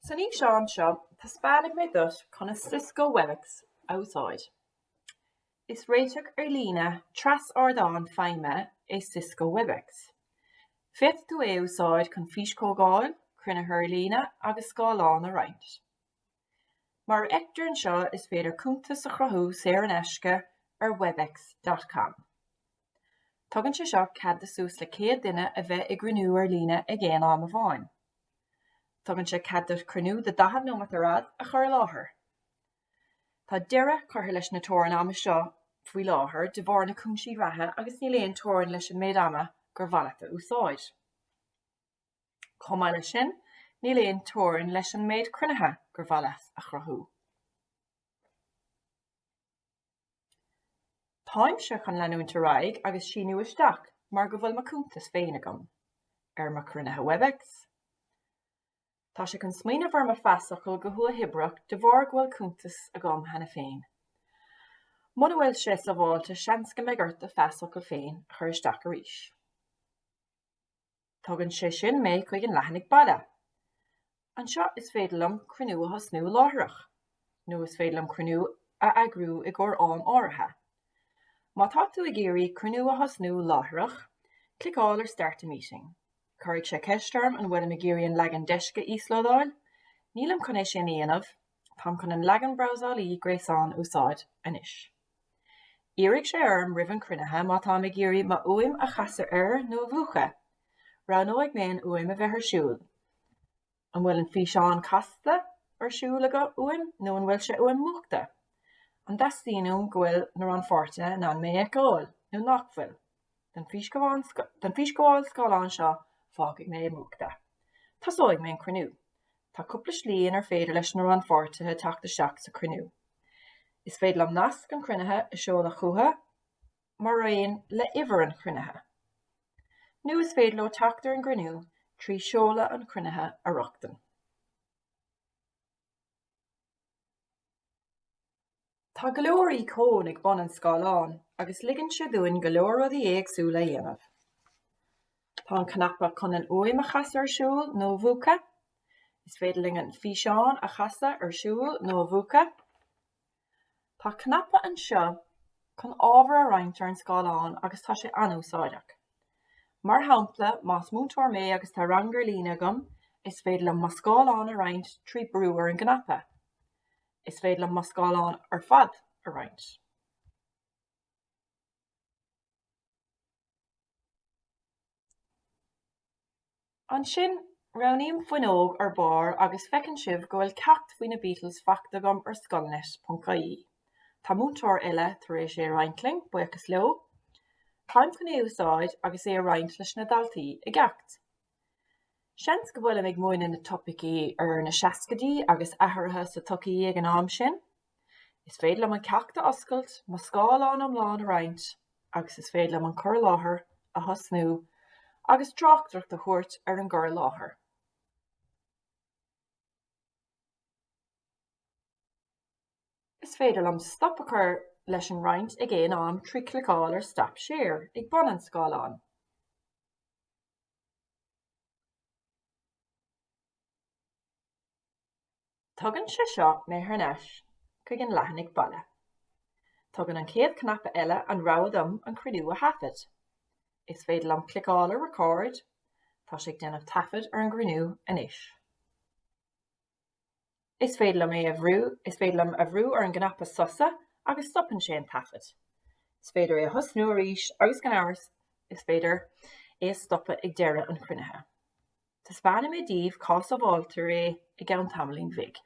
San ní seán seo tá spáinig mé dut chun Cisco Webex outside. Is réiteach ar líne tras ardán feime é Cisco Webex. Fifth tú é úsáid chun físco gáil, crunne ar líne agus scáilán a roinnt. Mar ectar an seo is féidir cúntas a chruthú séar an eisce ar webex.com. Tugann sé seo cad de sús le céad duine a bheith ag grinú ar líne ag géan am a bháin. Tugann sé cad de crinú de 10 nómad a rad a chur láthair. Tá deire chutha leis na tóran am seo faoi láthair de bhar na cúnsí rathe agus ní léon tóran leis an méid ama gur bhaileta úsáid. Chomá lei sin, ní léon tóran leis an méid crunethe gur bhaileth a chruthú. Táim se chun leanúnta raig agus síniú isteach mar go bhfuil ma cúntas féin agam. Ar ma crunethe Webex. Tá sé chun smaoineamh ar ma feasachail go thua hibreach de bhar ghfuil cúntas agam hena féin. Muna bhfuil sé sa bháilte seansca me gurt a feasachail féin a chur isteach arís. Tugann sé sin mé chuig an leithnig bada. An seo is féidirlam cruinú a thosnú láthreach. nó is féidirlam cruinú a agrú i gcóir am áirithe. Má tá tú ag géirí cruinú a thosnú láthreach, clicáil ar Start a Meeting. Cuirigh sé ceistarm an bhfuil me géirí an legan deisce íslódáil, nílam chun é sin íanamh, tám chun an legan browsálaí gréasán úsáid inis. Iarigh sé arm rivan crunethe má tá me géirí má uaim a chasar ar nó a bhuacha. Rá nó ag mén uaim a bheith ar siúl. An bhfuil an físeán casta ar siúl aga uaim nó an bhfuil sé uaim muachta. An dastíonú gohfuil nar an forte ná mé ag gáil nó nachfuil. Den físcoáil scáilán seo fágach mé muachta. Tásáid mé an cruinú. Tá cúpla slíon ar féidir leis nar an fortethe teachta seach sa cruinú. Is féidir am nasc an crunethe i seola chutha mar raon le ihar an crunethe. Nu is féidir le teachtar an grinú trí seola an crunethe a rochtan. Tá go leor cón ag bon an scáilán agus ligeann sé dúin go leor rudí éagsúla dhéanamh. Tá an cnapa chun an uaim a chasa ar siúl nó a bhuacha. Is féidir an físeán a chasa ar siúl nó a bhuacha. Tá cnapa an seo chun ábhar a roinnt ar an scáilán agus tá sé anúsáideach. Mar hampla más múntóir mé agus tá rangar líne agam, is féidir le má scáilán a roinnt trí brúar an gnapa. Is féidir le má scáilán ar fad a roinnt. An sin raníam faoinóg ar bar agus fecinn sibh go bhfuil ceacht faoin na Beatles feachta agam ar scoilnet.caí. Tá múntóir eile tar éis sé rointling buchas leo. Táim chun é úsáid agus é a roinnt leis na daltaí i gceacht. Seans go bhfuil ag muoine na topicí ar na seascadí agus athraithe sa tucaí ag an am sin. Is féidir le an ceachta oscailt má scáilán amláin a roinnt agus is féidir le an cur láthair a thosnú agus tráchtreacht a thuairt ar an gcur láthair. Is féidir le stop a chur leis an roinnt ag géan am trí clicáil ar Stop Share ag bon an scáilán. Tugann sé seo mé thneis chuig an leithnig balla. Tugann an céad cnapa eile an ráidm an cruinú a hafid. Is féidir am clicáil ar record, tá sé ag déanamh tafid ar an grinú inis. Is féidir am a bhrú ar an gnapa sosa agus stopan sé an tafid. Is féidir é thosnú arís agus gan áras is féidir é stoppa ag deire an crunethe. Tá spána mé díomh cás a bháiltar é i gceann tamlín bhig.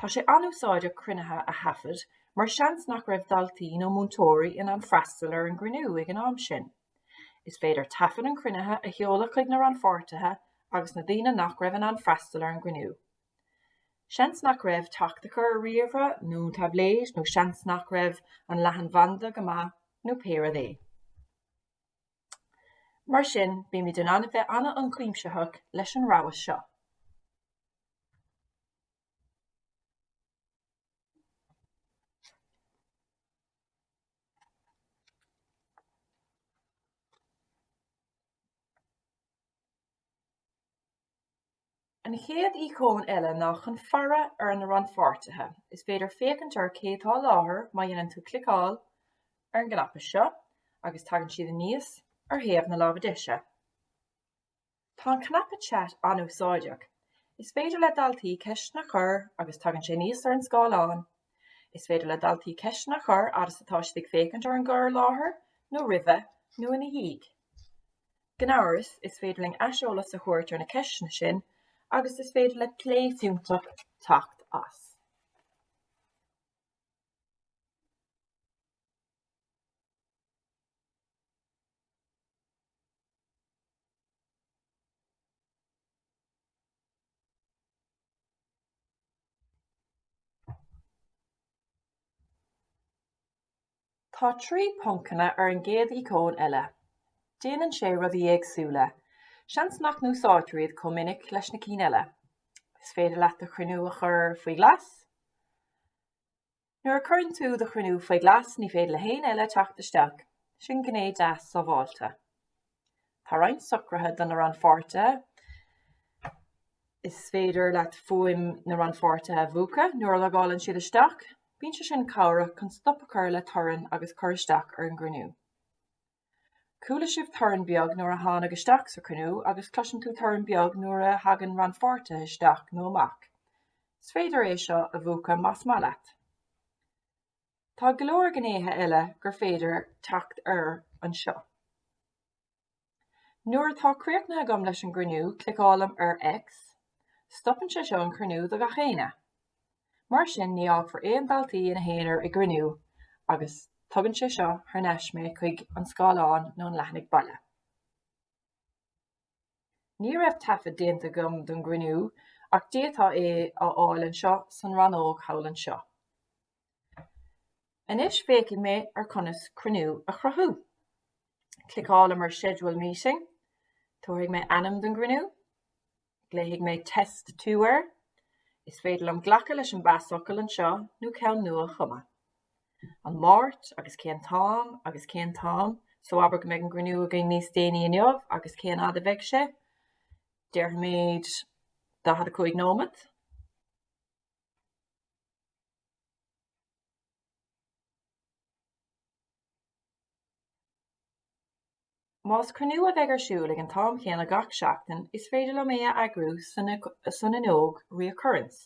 Tá sé anúsáide crunethe a hafid mar seans nach raibh daltaí nó múntóirí in an freastal ar an grinú ag an am sin. Is féidir tafid an crunethe a cheola chuig nar an fortethe agus na daoine nach raibh an freastal ar an grinú. Seans nach raibh teachtacha ar riamhra nó tabléis nó seans nach raibh an leathan bhanda go maith nó péad é. Mar sin bí mí den anna bheith anna an cuimseach leis an rábhas seo. An chéad ícón eile nach an fearre ar an ranfortaithe. Is féidir fécinint ar céadtá láthair má dhéanann tú clicáil ar an ghnapa seo agus tagann siad níos ar thaobh na lábhadise. Tá an cnapa chat anúsáideach. Is féidir le daltaí ceist na chur agus tagann sé níos ar an scáileán. Is féidir le daltaí ceist na chur agus atá siad fécinint ar an gcur láthair nó ribhe nó ina dhiig. Gnáras is féidir ling aiseolalas a chuairt ar na ceisna sin agus is féidir le pléisiúntaach tacht as. Tá trí puncanna ar an gcéad ícón eile. Déanann sé rudaí éagsúla. Seans nach núsáidríad chomh minic leis na cín eile. Is féidir leat a chruinniú a chur faoi glas. Nuair a chuireann tú de chruinniú faoi glas ní féidir le haon eile teacht isteach, sin gné deas sa bháilte. Tá roinnt sucrathe don na ranfortaithe. Is féidir leat fuaim na ranfortaithe bhuacha nuair a leálann siad isteach. Bíonn sé sin cabhra chun stop a chur le turann agus chur isteach ar an gcruinniú. Cúla sibh turann beag nuair a tháinig isteach sa cruinniú agus cloiseann tú turann beag nuair a thagann ranfortaithe isteach nó amach. Is féidir é seo a bhuacha más maith. Tá go leor gnéithe eile gur féidir teacht ar an seo. Nuair atá críochna agam leis an gcruinniú, clicálam ar X, stoppann sé seo an cruinniú do gachéine. Mar sin ní ág for éon daltaí ina héanaar i gcruinniú agus tugann sé seo ar neismé chuig an scáileán nó an leithnig baile. Ní raibh tafad déanta gom don gcruinniú ach déatá é á fháil an seo san ranóg hall an seo. Anois fécinn mé ar conas cruinniú a chruthú. Clicálam ar Schedule Meeting, tuaigh mé anam don gcruinniú, gléigh mé Test 2 is féidir am ghlacha leis an bheasocail an seo nó ceann nua chuma. An máirt agus céan tám, so aber go méid an gcruinniú a gin níos déanaí inniuh agus céan ad a bheith sé, deir méid 15 nómad. Más cruinniú a bheith ar siúil ag an tám chéan a gach seachtain is féidir le mé a agrú san óg reoccurrence.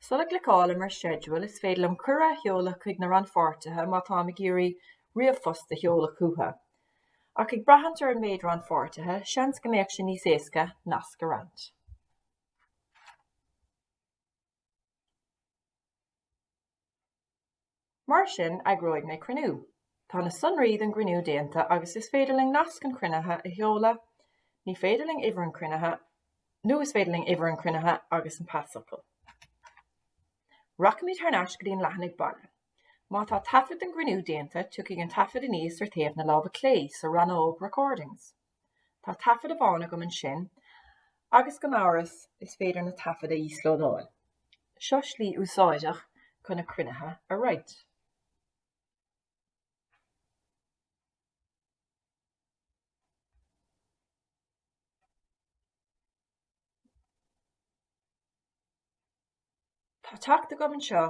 Sulla glicálam ar Schedule is féidir am cura heola chuig na ranfortaithe má tá ag iarraí riamhfosta heola chuatha. Ach ag brathant ar an méid ranfortaithe, seans go mbeadh sin níos éasca nas go raibh. Mar sin agróidh mé cruinniú. Tá na sunraíd an gcruinniú déanta agus is féidir ling nasc an cruinnithe a heola, ní féidir ling uimhir an cruinnithe, nó is féidir ling uimhir an cruinnithe agus an bheasocail. Rachimid thar go dtíon leithnig baile. Má tá tafad an gcruinniú déanta tuigh an tafad a níos ar taobh na lába clé sa ranóg recordings. Tá tafad a bhána gom an sin, agus go máras is féidir na tafad a íslódáil. Seo slí úsáideach chun na cruinnithe a roiid. Tá teacht agam an seo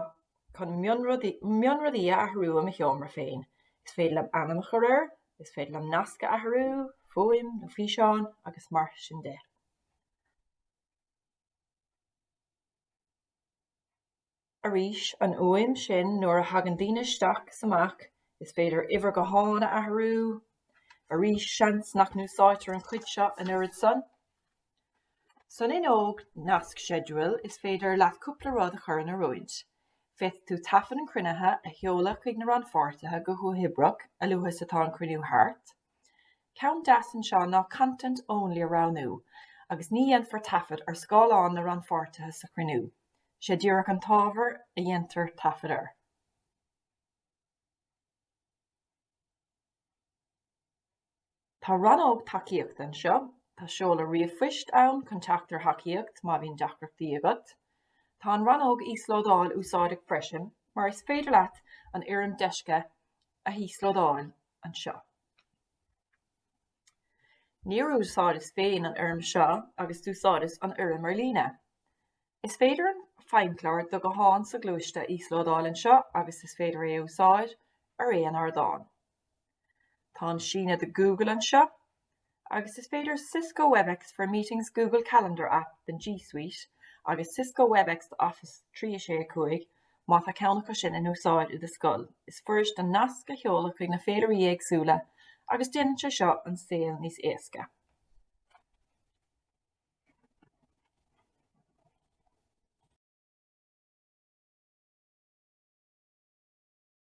chun mionrudaí a thrú am a cheomra féin. Is féidir am anam a chur, is féidir am nasca a thrú, fuaim nó físeán agus mar sin de. Arís an uaim sin nuair a thagann daoine isteach samach is féidir uimhir go hána a thrú, arís seans nach núsáidtear an chuid seo an uirad son. Son in óg nasc Schedule is féidir leat cúpla rud a chur na roiid. Féit tú tafan an cruinnithe a heola chuig na ranfortaithe go thuhibrach a luchas atá an cruinniú thart. Ceann deasan seo ná content only a ranú, agus ní dhéanfar tafad ar scáileán na ranfortaithe sa cruinniú. Sé dúradh an tábhar a dhéantar tafad ar. Tá ranóg tacaíocht an seo. Tá seola riamhphoist ann chun teachtar thacaíocht má bhíonn deachreachtaí agat. Tá an ranóg íslódáil úsáideach freisin, mar is féidir leat an uireann deisce a íslódáil an seo. Níor úsáidas féin an orm seo agus dúsáidas an orm ar líne. Is féidir an feimcleir do go háin sa glúiste íslódáilin seo agus is féidir é úsáid ar éon ardáin. Tá an síne de Google an seo, agus is féidir Cisco Webex for Meetings Google Calendar app den G Suite agus Cisco Webex Office 365 má tá ceannacha sin in úsáid i de scoil. Is furis den nasca cheolach ag na féidirí éagsúla agus déanann sé seo an saol níos éasca.